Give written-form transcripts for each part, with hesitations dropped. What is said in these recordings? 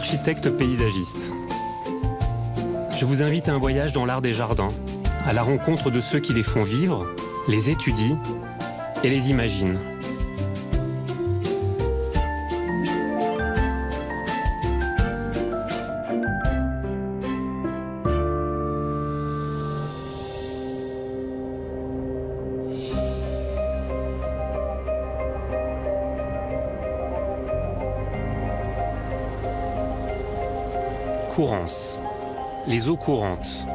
architecte paysagiste. Je vous invite à un voyage dans l'art des jardins, à la rencontre de ceux qui les font vivre, les étudient et les imaginent. Courance, les eaux courantes.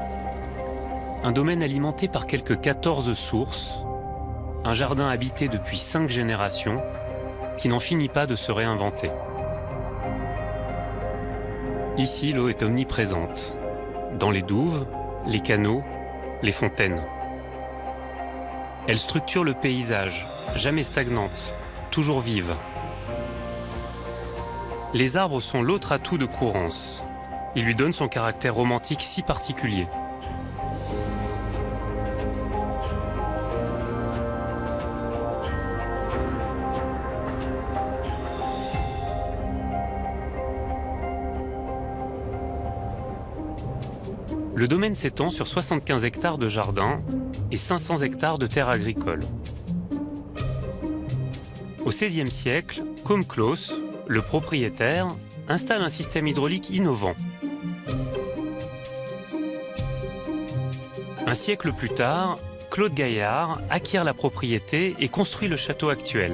Un domaine alimenté par quelques 14 sources, un jardin habité depuis 5 générations qui n'en finit pas de se réinventer. Ici, l'eau est omniprésente, dans les douves, les canaux, les fontaines. Elle structure le paysage, jamais stagnante, toujours vive. Les arbres sont l'autre atout de Courance. Ils lui donnent son caractère romantique si particulier. Le domaine s'étend sur 75 hectares de jardin et 500 hectares de terres agricoles. Au XVIe siècle, Côme Clos, le propriétaire, installe un système hydraulique innovant. Un siècle plus tard, Claude Gaillard acquiert la propriété et construit le château actuel.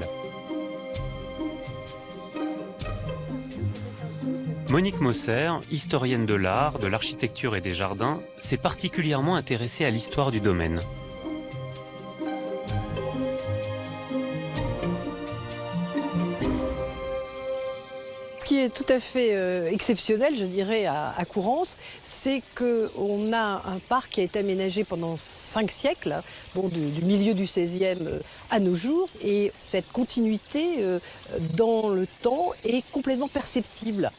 Monique Mosser, historienne de l'art, de l'architecture et des jardins, s'est particulièrement intéressée à l'histoire du domaine. Ce qui est tout à fait exceptionnel, je dirais, à Courance, c'est qu'on a un parc qui a été aménagé pendant 5 siècles, du milieu du XVIe à nos jours. Et cette continuité dans le temps est complètement perceptible.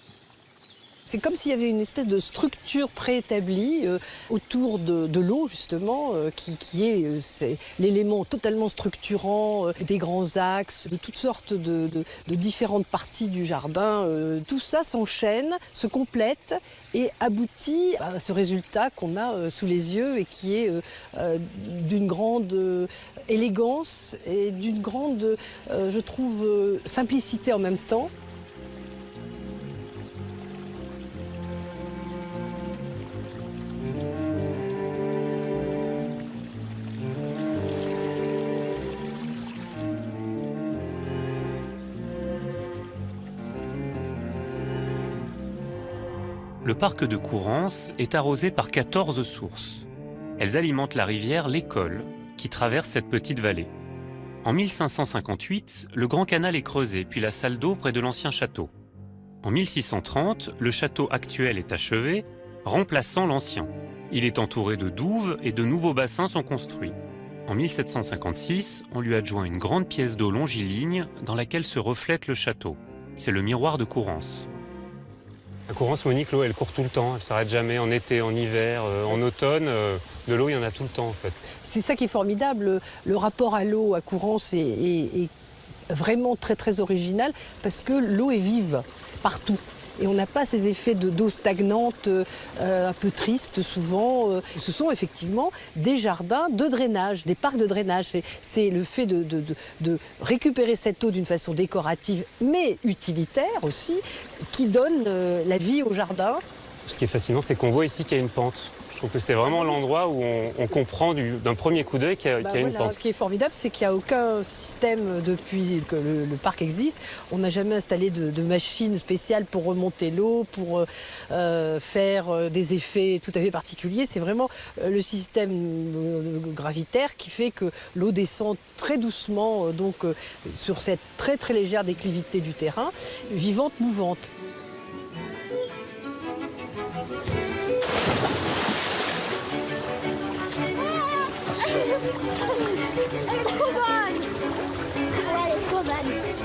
C'est comme s'il y avait une espèce de structure préétablie autour de l'eau, justement, qui est l'élément totalement structurant des grands axes, de toutes sortes de différentes parties du jardin. Tout ça s'enchaîne, se complète et aboutit à ce résultat qu'on a sous les yeux et qui est d'une grande élégance et d'une grande, je trouve, simplicité en même temps. Le parc de Courance est arrosé par 14 sources. Elles alimentent la rivière l'École, qui traverse cette petite vallée. En 1558, le Grand Canal est creusé, puis la salle d'eau près de l'ancien château. En 1630, le château actuel est achevé, remplaçant l'ancien. Il est entouré de douves et de nouveaux bassins sont construits. En 1756, on lui adjoint une grande pièce d'eau longiligne dans laquelle se reflète le château. C'est le miroir de Courance. À Courance, Monique, l'eau, elle court tout le temps, elle ne s'arrête jamais, en été, en hiver, en automne. De l'eau, il y en a tout le temps, en fait. C'est ça qui est formidable. Le rapport à l'eau à Courance est vraiment très, très original parce que l'eau est vive partout. Et on n'a pas ces effets d'eau stagnante, un peu triste souvent. Ce sont effectivement des jardins de drainage, des parcs de drainage. C'est le fait de récupérer cette eau d'une façon décorative, mais utilitaire aussi, qui donne la vie au jardin. Ce qui est fascinant, c'est qu'on voit ici qu'il y a une pente. Je trouve que c'est vraiment l'endroit où on comprend d'un premier coup d'œil qu'il y a une pente. Ce qui est formidable, c'est qu'il n'y a aucun système depuis que le parc existe. On n'a jamais installé de machines spéciales pour remonter l'eau, pour faire des effets tout à fait particuliers. C'est vraiment le système gravitaire qui fait que l'eau descend très doucement sur cette très très légère déclivité du terrain, vivante, mouvante. Elle est trop bonne! Elle est trop bonne!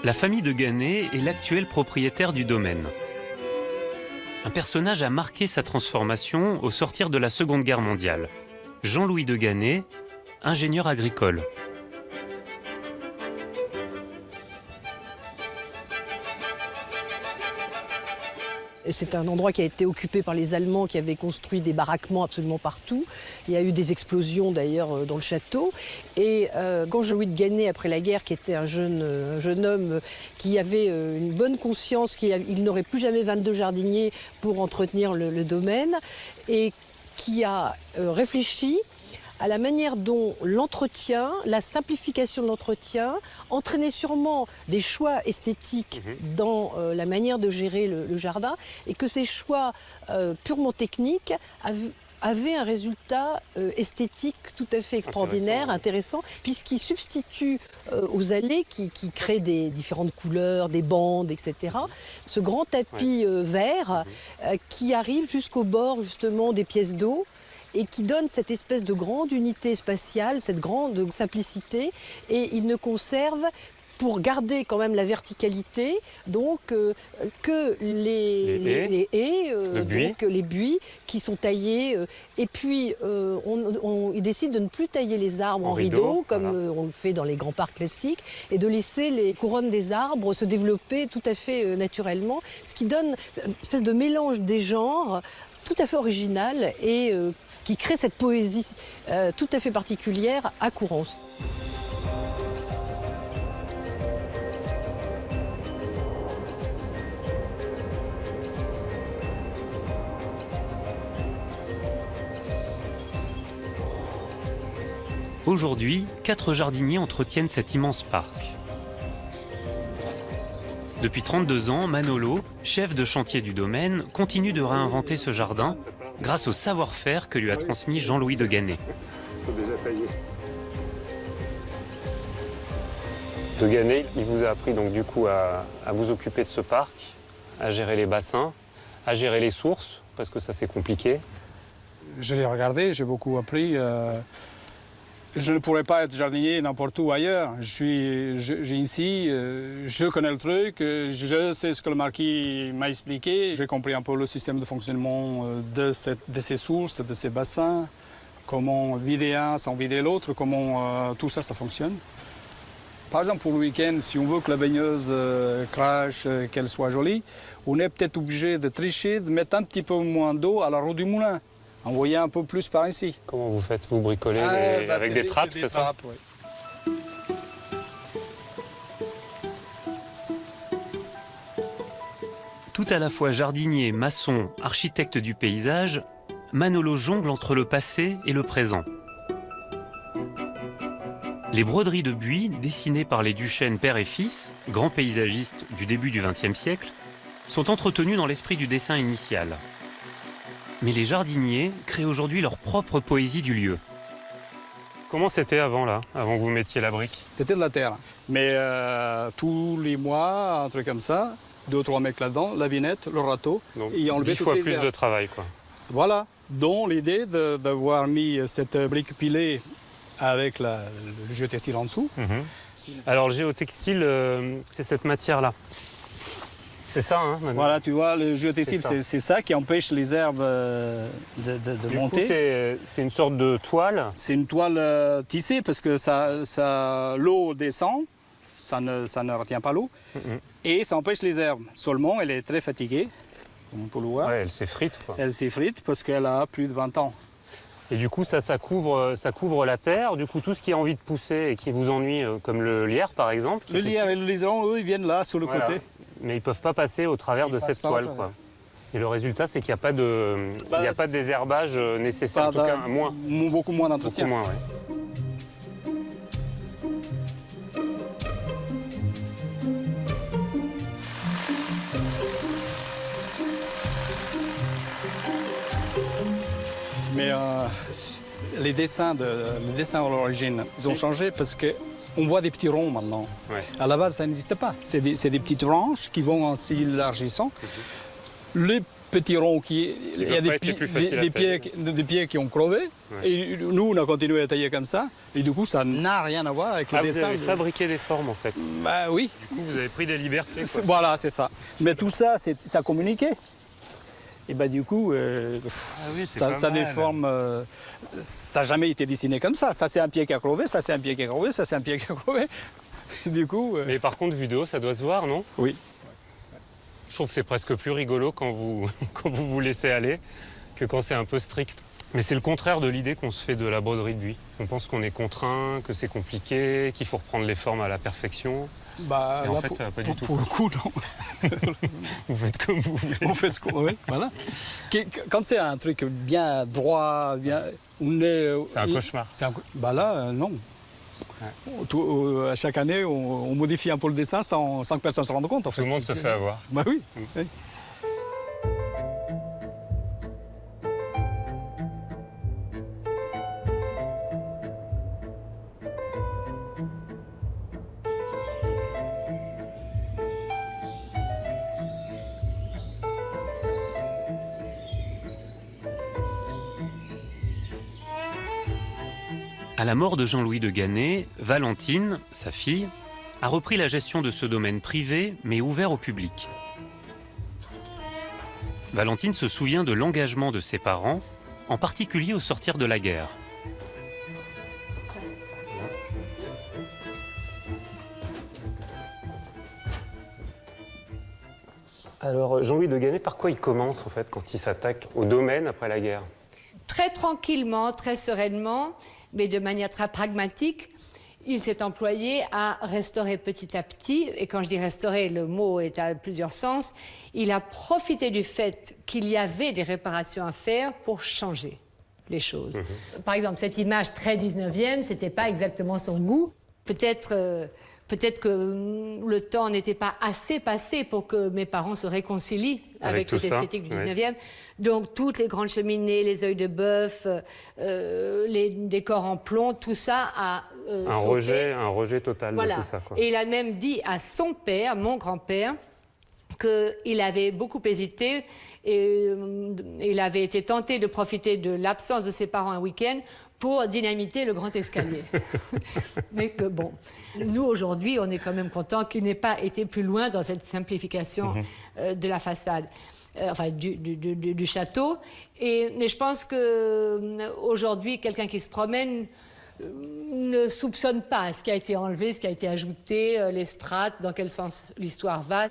La famille de Gannet est l'actuel propriétaire du domaine. Un personnage a marqué sa transformation au sortir de la Seconde Guerre mondiale. Jean-Louis de Gannet, ingénieur agricole. C'est un endroit qui a été occupé par les Allemands qui avaient construit des baraquements absolument partout. Il y a eu des explosions d'ailleurs dans le château. Et quand Jean-Louis de Gannet, après la guerre, qui était un jeune homme qui avait une bonne conscience, il n'aurait plus jamais 22 jardiniers pour entretenir le domaine, et qui a réfléchi à la manière dont l'entretien, la simplification de l'entretien, entraînait sûrement des choix esthétiques dans la manière de gérer le jardin, et que ces choix purement techniques avaient un résultat esthétique tout à fait extraordinaire, intéressant, puisqu'il substitue aux allées qui créent des différentes couleurs, des bandes, etc., ce grand tapis vert qui arrive jusqu'au bord justement des pièces d'eau, et qui donne cette espèce de grande unité spatiale, cette grande simplicité, et il ne conserve, pour garder quand même la verticalité, donc que les haies, donc les buis qui sont taillés, et puis il décide de ne plus tailler les arbres en rideau, comme on le fait dans les grands parcs classiques, et de laisser les couronnes des arbres se développer tout à fait naturellement, ce qui donne une espèce de mélange des genres tout à fait original et qui crée cette poésie tout à fait particulière à Courrance. Aujourd'hui, 4 jardiniers entretiennent cet immense parc. Depuis 32 ans, Manolo, chef de chantier du domaine, continue de réinventer ce jardin grâce au savoir-faire que lui a transmis Jean-Louis de Gannet. C'est déjà taillé. De Gannet, il vous a appris donc du coup à vous occuper de ce parc, à gérer les bassins, à gérer les sources, parce que ça c'est compliqué. Je l'ai regardé, j'ai beaucoup appris. Je ne pourrais pas être jardinier n'importe où ailleurs. J'ai ici, je connais le truc, je sais ce que le marquis m'a expliqué. J'ai compris un peu le système de fonctionnement de ces sources, de ces bassins, comment vider un sans vider l'autre, comment tout ça fonctionne. Par exemple, pour le week-end, si on veut que la baigneuse crache, qu'elle soit jolie, on est peut-être obligé de tricher, de mettre un petit peu moins d'eau à la roue du moulin. Envoyer un peu plus par ici. Comment vous faites? Vous bricolez avec des trappes, c'est ça? Oui. Tout à la fois jardinier, maçon, architecte du paysage, Manolo jongle entre le passé et le présent. Les broderies de buis, dessinées par les Duchesne père et fils, grands paysagistes du début du XXe siècle, sont entretenues dans l'esprit du dessin initial. Mais les jardiniers créent aujourd'hui leur propre poésie du lieu. Comment c'était avant là, avant que vous mettiez la brique? C'était de la terre. Mais tous les mois, un truc comme ça, 2 ou 3 mecs là-dedans, la vinette, le râteau, Donc, et enlever 10 fois toutes les plus herbes. de travail quoi. Voilà, dont l'idée d'avoir mis cette brique pilée avec le géotextile en dessous. Alors le géotextile, c'est cette matière-là. C'est ça, hein, Manu? Voilà, tu vois, le géotextile, c'est ça qui empêche les herbes de monter. C'est une sorte de toile. C'est une toile tissée parce que l'eau descend, ça ne retient pas l'eau, et ça empêche les herbes. Seulement, elle est très fatiguée, comme on peut le voir. Ouais, elle s'effrite quoi. Elle s'effrite parce qu'elle a plus de 20 ans. Et du coup, ça couvre la terre. Du coup, tout ce qui a envie de pousser et qui vous ennuie, comme le lierre par exemple. Le lierre et le liseron, eux, ils viennent là, sur le côté. Mais ils ne peuvent pas passer au travers de cette toile, quoi. Et le résultat, c'est qu'il n'y a pas de, désherbage nécessaire, en tout cas, moins. Beaucoup moins d'entretien. Beaucoup moins, ouais. Mais les dessins à l'origine, ils ont changé parce qu'on voit des petits ronds maintenant. Ouais. À la base, ça n'existait pas. C'est des petites branches qui vont en s'élargissant. Les petits ronds qui... Il y a doit des, pas être plus facile à des tailler. des pieds qui ont crevé. Ouais. Et nous, on a continué à tailler comme ça. Et du coup, ça n'a rien à voir avec le Ah, vous dessin. avez fabriqué des formes en fait. Bah oui. Du coup, vous avez pris des libertés. Quoi. Voilà, c'est ça. Mais tout ça, ça communiquait. Et bah du coup, oui, c'est pas ça mal. déforme. Ça n'a jamais été dessiné comme ça. Ça, c'est un pied qui a crevé, ça, c'est un pied qui a crevé, ça, c'est un pied qui a crevé. Du coup. Mais par contre, vu de haut, ça doit se voir, non? Oui. Je trouve que c'est presque plus rigolo quand vous quand vous laissez aller que quand c'est un peu strict. Mais c'est le contraire de l'idée qu'on se fait de la broderie de buis. On pense qu'on est contraint, que c'est compliqué, qu'il faut reprendre les formes à la perfection. Bah, Et en là, fait, pas du tout. Pour le coup, non. Vous faites comme vous voulez. On fait ce qu'on veut. Voilà. Quand c'est un truc bien droit, bien. C'est un cauchemar. Bah là, non. À chaque année, on modifie un peu le dessin sans que personne se rende compte. En fait. Tout le monde se fait avoir. Bah oui. Oui. À la mort de Jean-Louis de Ganay, Valentine, sa fille, a repris la gestion de ce domaine privé mais ouvert au public. Valentine se souvient de l'engagement de ses parents, en particulier au sortir de la guerre. Alors, Jean-Louis de Ganay, par quoi il commence en fait quand il s'attaque au domaine après la guerre? Très tranquillement, très sereinement, mais de manière très pragmatique, il s'est employé à restaurer petit à petit. Et quand je dis restaurer, le mot est à plusieurs sens. Il a profité du fait qu'il y avait des réparations à faire pour changer les choses. Par exemple, cette image très 19e, ce n'était pas exactement son goût. Peut-être que le temps n'était pas assez passé pour que mes parents se réconcilient avec cette esthétique du 19e. Donc, toutes les grandes cheminées, les œils de bœuf, les décors en plomb, tout ça a sauté. Un rejet total Voilà. de tout ça. Quoi. Et il a même dit à son père, mon grand-père, qu'il avait beaucoup hésité et il avait été tenté de profiter de l'absence de ses parents un week-end pour dynamiter le grand escalier. Mais que bon, nous aujourd'hui, on est quand même content qu'il n'ait pas été plus loin dans cette simplification de la façade, enfin du château. Mais je pense qu'aujourd'hui, quelqu'un qui se promène ne soupçonne pas ce qui a été enlevé, ce qui a été ajouté, les strates, dans quel sens l'histoire va.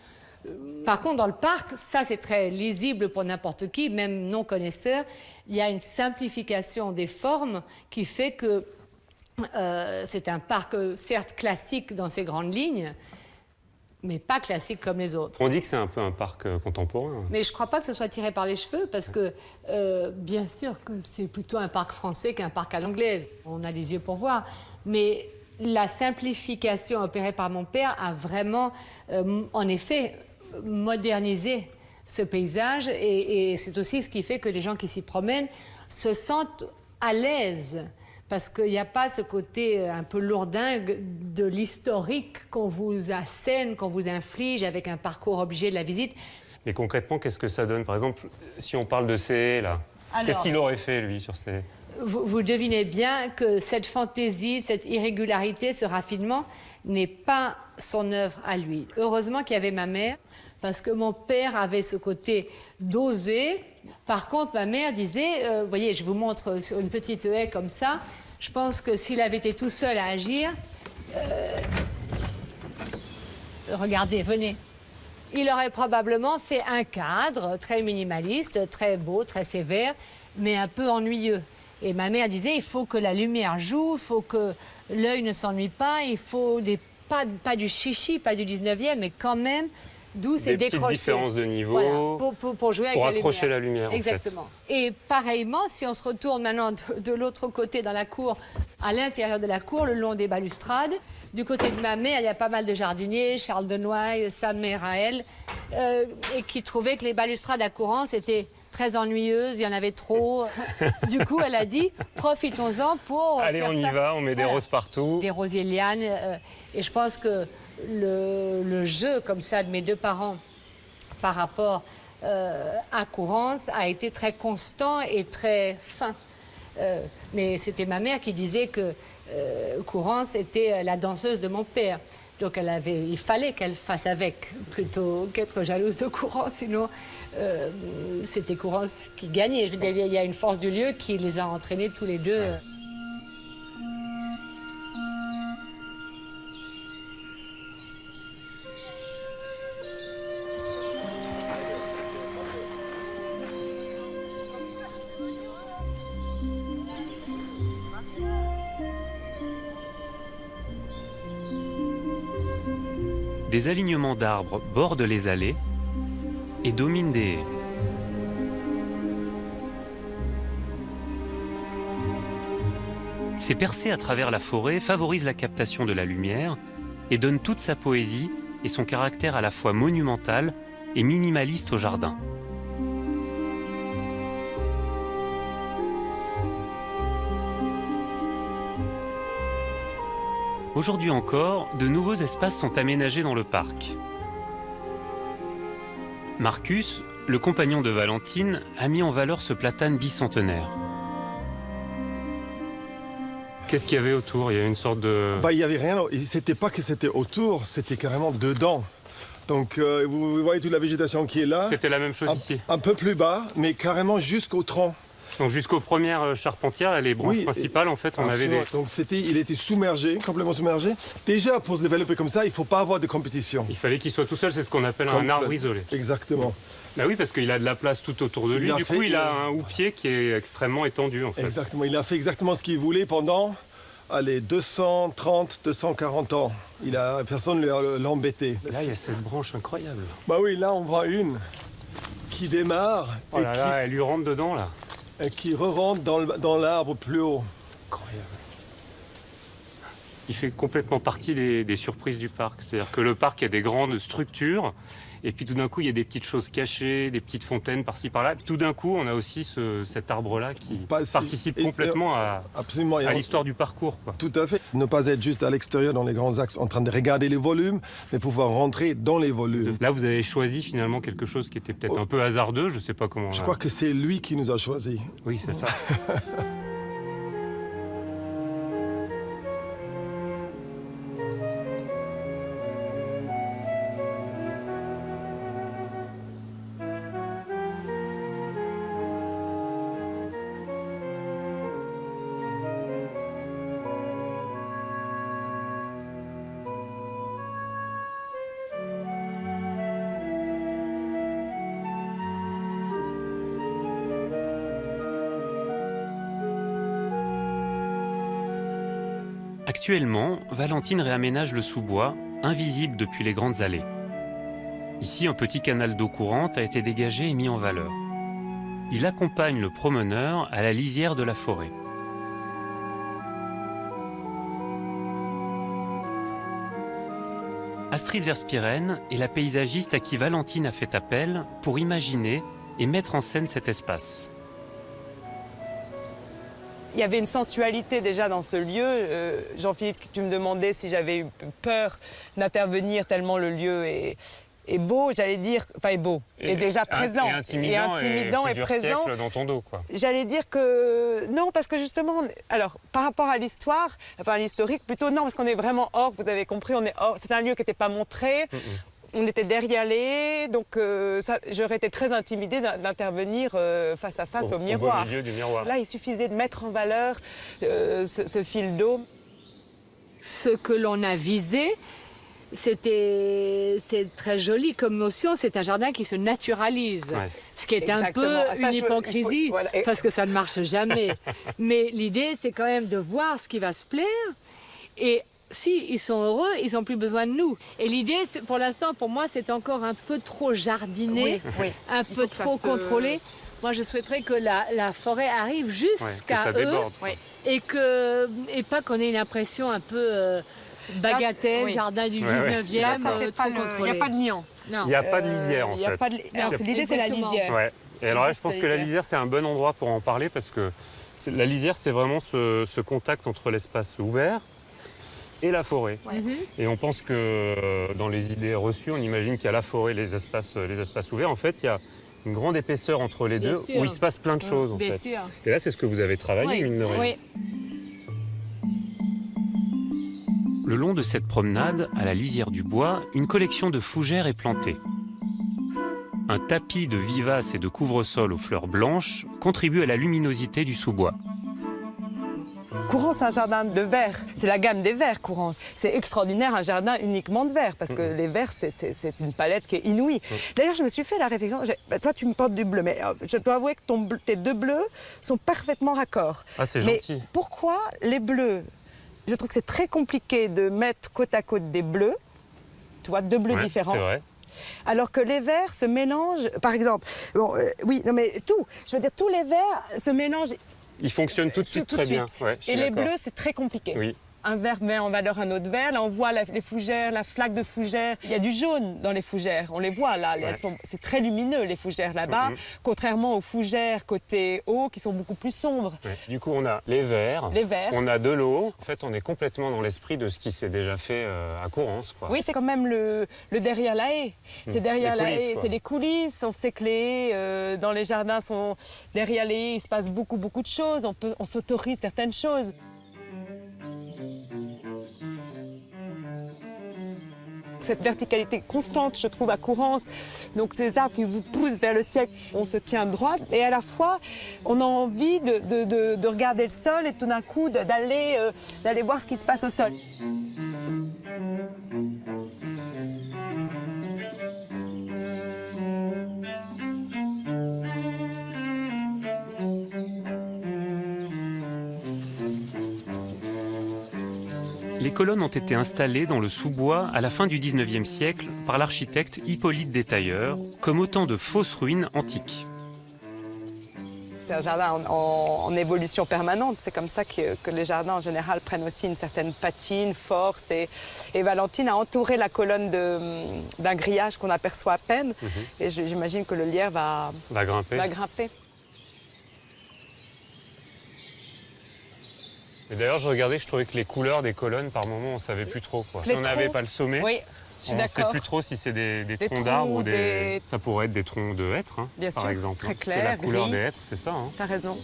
Par contre, dans le parc, ça c'est très lisible pour n'importe qui, même non connaisseur. Il y a une simplification des formes qui fait que c'est un parc certes classique dans ses grandes lignes, mais pas classique comme les autres. On dit que c'est un peu un parc contemporain. Mais je ne crois pas que ce soit tiré par les cheveux, parce que bien sûr que c'est plutôt un parc français qu'un parc à l'anglaise. On a les yeux pour voir. Mais la simplification opérée par mon père a vraiment, en effet, modernisé ce paysage. Et c'est aussi ce qui fait que les gens qui s'y promènent se sentent à l'aise. Parce qu'il n'y a pas ce côté un peu lourdingue de l'historique qu'on vous assène, qu'on vous inflige avec un parcours obligé de la visite. Mais concrètement, qu'est-ce que ça donne? Par exemple, si on parle de C, là, qu'est-ce qu'il aurait fait, lui, sur C? Vous devinez bien que cette fantaisie, cette irrégularité, ce raffinement n'est pas son œuvre à lui. Heureusement qu'il y avait ma mère, parce que mon père avait ce côté d'oser. Par contre, ma mère disait, vous voyez, je vous montre sur une petite haie comme ça, je pense que s'il avait été tout seul à agir, regardez, venez, il aurait probablement fait un cadre très minimaliste, très beau, très sévère, mais un peu ennuyeux. Et ma mère disait, il faut que la lumière joue, il faut que l'œil ne s'ennuie pas, il faut pas du chichi, pas du 19e, mais quand même douce et décrochée. Des petites différences de niveau, voilà, pour jouer avec la lumière. Pour accrocher la lumière, exactement. En fait. Et pareillement, si on se retourne maintenant de l'autre côté dans la cour, à l'intérieur de la cour, le long des balustrades, du côté de ma mère, il y a pas mal de jardiniers, Charles Denoy, sa mère à elle, et qui trouvaient que les balustrades à courant, c'était très ennuyeuses, il y en avait trop. Du coup, elle a dit, profitons-en pour Allez, faire on y ça. va, on met des roses partout. Des rosiers lianes. Et je pense que le jeu comme ça de mes deux parents par rapport à Courrens a été très constant et très fin. Mais c'était ma mère qui disait que Courrens était la danseuse de mon père. Donc il fallait qu'elle fasse avec, plutôt qu'être jalouse de Courrens, sinon c'était Courrens qui gagnait. Je veux dire, il y a une force du lieu qui les a entraînés tous les deux. Des alignements d'arbres bordent les allées et dominent des haies. Ces percées à travers la forêt favorisent la captation de la lumière et donnent toute sa poésie et son caractère à la fois monumental et minimaliste au jardin. Aujourd'hui encore, de nouveaux espaces sont aménagés dans le parc. Marcus, le compagnon de Valentine, a mis en valeur ce platane bicentenaire. Qu'est-ce qu'il y avait autour? Il y avait une sorte de... Il n'y avait rien, c'était pas que c'était autour, c'était carrément dedans. Donc vous voyez toute la végétation qui est là. C'était la même chose ici. Un peu plus bas, mais carrément jusqu'au tronc. Donc jusqu'aux premières charpentières et les branches principales, en fait, on avait des... Donc il était submergé, complètement submergé. Déjà, pour se développer comme ça, il ne faut pas avoir de compétition. Il fallait qu'il soit tout seul, c'est ce qu'on appelle un arbre isolé. Exactement. Bah oui, parce qu'il a de la place tout autour de lui. Du coup, il a un houppier qui est extrêmement étendu, en fait. Exactement. Il a fait exactement ce qu'il voulait pendant 230, 240 ans. Personne ne l'a embêté. Là, il y a cette branche incroyable. Bah oui, là, on voit une qui démarre oh là là, elle lui rentre dedans, là. Et qui re-rentre dans l'arbre plus haut. Incroyable. Il fait complètement partie des surprises du parc. C'est-à-dire que le parc, il y a des grandes structures, et puis tout d'un coup, il y a des petites choses cachées, des petites fontaines par-ci, par-là. Et puis tout d'un coup, on a aussi cet arbre-là qui participe complètement à l'histoire du parcours, quoi. Tout à fait. Ne pas être juste à l'extérieur dans les grands axes en train de regarder les volumes, mais pouvoir rentrer dans les volumes. Là, vous avez choisi finalement quelque chose qui était peut-être un peu hasardeux, je ne sais pas comment... Je crois que c'est lui qui nous a choisis. Oui, c'est ça. Actuellement, Valentine réaménage le sous-bois, invisible depuis les grandes allées. Ici, un petit canal d'eau courante a été dégagé et mis en valeur. Il accompagne le promeneur à la lisière de la forêt. Astrid Verspieren est la paysagiste à qui Valentine a fait appel pour imaginer et mettre en scène cet espace. Il y avait une sensualité déjà dans ce lieu. Jean-Philippe, tu me demandais si j'avais eu peur d'intervenir tellement le lieu est beau, j'allais dire, enfin est beau, est déjà présent, et intimidant et présent. Dans ton dos, quoi. J'allais dire que non, parce que justement, alors par rapport à l'histoire, enfin à l'historique, plutôt non, parce qu'on est vraiment hors. Vous avez compris, on est hors. C'est un lieu qui n'était pas montré. On était derrière les, donc j'aurais été très intimidée d'intervenir face à face au miroir. Au milieu du miroir. Là, il suffisait de mettre en valeur ce fil d'eau. Ce que l'on a visé, c'est très joli comme notion. C'est un jardin qui se naturalise, ce qui est un peu une hypocrisie, parce que ça ne marche jamais. Mais l'idée, c'est quand même de voir ce qui va se plaire et s'ils sont heureux, ils n'ont plus besoin de nous. Et l'idée, pour l'instant, pour moi, c'est encore un peu trop jardiné, un peu trop contrôlé. Moi, je souhaiterais que la forêt arrive jusqu'à eux et pas qu'on ait une impression un peu bagatelle, jardin du 19e, trop contrôlé. Il n'y a pas de liant. Il n'y a pas de lisière, en fait. L'idée, c'est la lisière. Ouais. Et alors là, je pense que la lisière, c'est un bon endroit pour en parler parce que la lisière, c'est vraiment ce contact entre l'espace ouvert et la forêt. Et on pense que dans les idées reçues, on imagine qu'il y a la forêt, les espaces ouverts. En fait, il une grande épaisseur entre les Bien deux, sûr. où il se passe plein de choses, en Bien fait. sûr. Et là, c'est ce que vous avez travaillé, Oui. mine de rien. Oui. Le long de cette promenade, à la lisière du bois, une collection de fougères est plantée. Un tapis de vivaces et de couvre-sol aux fleurs blanches contribue à la luminosité du sous-bois. Courance, un jardin de verre. C'est la gamme des verts, Courance. C'est extraordinaire, un jardin uniquement de verre, parce que les verts, c'est une palette qui est inouïe. D'ailleurs, je me suis fait la réflexion, toi, tu me portes du bleu, mais je dois avouer que tes deux bleus sont parfaitement raccords. Ah, c'est Mais gentil. pourquoi les bleus? Je trouve que c'est très compliqué de mettre côte à côte des bleus, tu vois, deux bleus Ouais, différents. c'est vrai. Alors que les verts se mélangent, par exemple, bon, oui, non mais tout, je veux dire, tous les verts se mélangent Il fonctionne tout de suite très bien. Ouais, je suis et les d'accord. bleus, c'est très compliqué. Oui. Un vert met en valeur un autre vert. Là, on voit les fougères, la flaque de fougères. Il y a du jaune dans les fougères. On les voit là. C'est très lumineux, les fougères là-bas. Contrairement aux fougères côté haut qui sont beaucoup plus sombres. Ouais. Du coup, on a les verts. Les verts. On a de l'eau. En fait, on est complètement dans l'esprit de ce qui s'est déjà fait à Courance, quoi. Oui, c'est quand même le derrière la haie. C'est derrière Les la coulisses, haie, quoi. c'est les coulisses. On sait que les haies, dans les jardins, sont derrière les haies. Il se passe beaucoup de choses. On s'autorise certaines choses. Cette verticalité constante, je trouve, à Courance, donc ces arbres qui vous poussent vers le ciel, on se tient droit et à la fois, on a envie de regarder le sol et tout d'un coup d'aller voir ce qui se passe au sol. Les colonnes ont été installées dans le sous-bois à la fin du XIXe siècle par l'architecte Hippolyte Détailleur, comme autant de fausses ruines antiques. C'est un jardin en évolution permanente. C'est comme ça que les jardins, en général, prennent aussi une certaine patine, force. Et Valentine a entouré la colonne d'un grillage qu'on aperçoit à peine. Et j'imagine que le lierre va grimper. Et d'ailleurs, je regardais, je trouvais que les couleurs des colonnes, par moment, on ne savait plus trop, quoi. Si on n'avait pas le sommet, oui, je suis on ne sait d'accord. plus trop si c'est des Des troncs d'arbres ou troncs, des- Ça pourrait être des troncs de hêtres, hein, Bien par sûr, exemple. très Parce que clair, la couleur gris. des hêtres, c'est ça. Hein. T'as raison.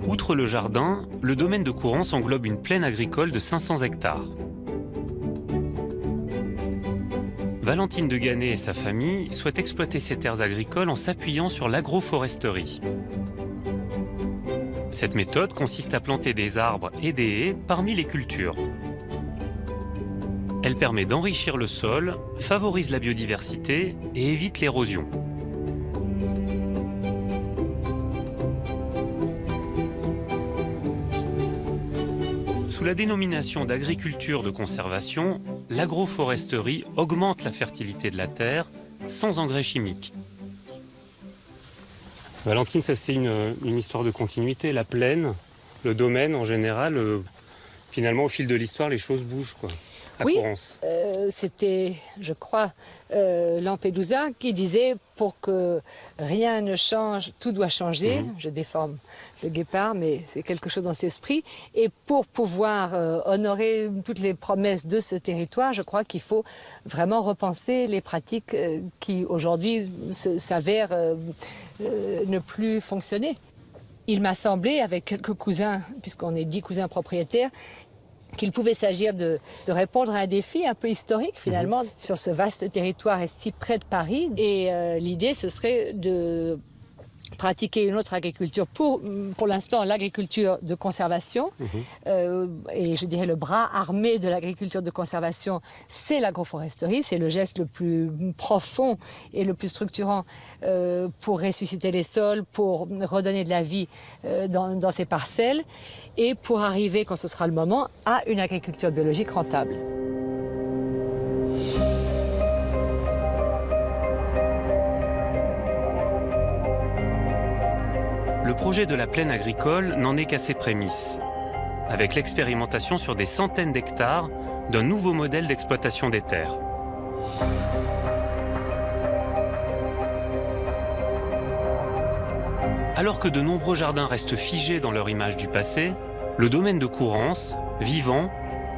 Outre le jardin, le domaine de Courance englobe une plaine agricole de 500 hectares. Valentine de Ganay et sa famille souhaitent exploiter ces terres agricoles en s'appuyant sur l'agroforesterie. Cette méthode consiste à planter des arbres et des haies parmi les cultures. Elle permet d'enrichir le sol, favorise la biodiversité et évite l'érosion. Sous la dénomination d'agriculture de conservation, l'agroforesterie augmente la fertilité de la terre sans engrais chimiques. Valentine, ça c'est une histoire de continuité. La plaine, le domaine en général, finalement au fil de l'histoire, les choses bougent, quoi. À Oui. Courance. C'était, je crois, Lampedusa qui disait pour que rien ne change, tout doit changer. Je déforme le guépard, mais c'est quelque chose dans cet esprit. Et pour pouvoir honorer toutes les promesses de ce territoire, je crois qu'il faut vraiment repenser les pratiques qui aujourd'hui s'avèrent ne plus fonctionner. Il m'a semblé, avec quelques cousins, puisqu'on est 10 cousins propriétaires, qu'il pouvait s'agir de répondre à un défi un peu historique finalement sur ce vaste territoire si près de Paris. Et l'idée, ce serait de pratiquer une autre agriculture, pour l'instant l'agriculture de conservation. Et je dirais le bras armé de l'agriculture de conservation, c'est l'agroforesterie, c'est le geste le plus profond et le plus structurant pour ressusciter les sols, pour redonner de la vie dans ces parcelles et pour arriver, quand ce sera le moment, à une agriculture biologique rentable. Le projet de la plaine agricole n'en est qu'à ses prémices, avec l'expérimentation sur des centaines d'hectares d'un nouveau modèle d'exploitation des terres. Alors que de nombreux jardins restent figés dans leur image du passé, le domaine de Courrens, vivant,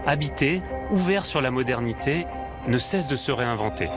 habité, ouvert sur la modernité, ne cesse de se réinventer.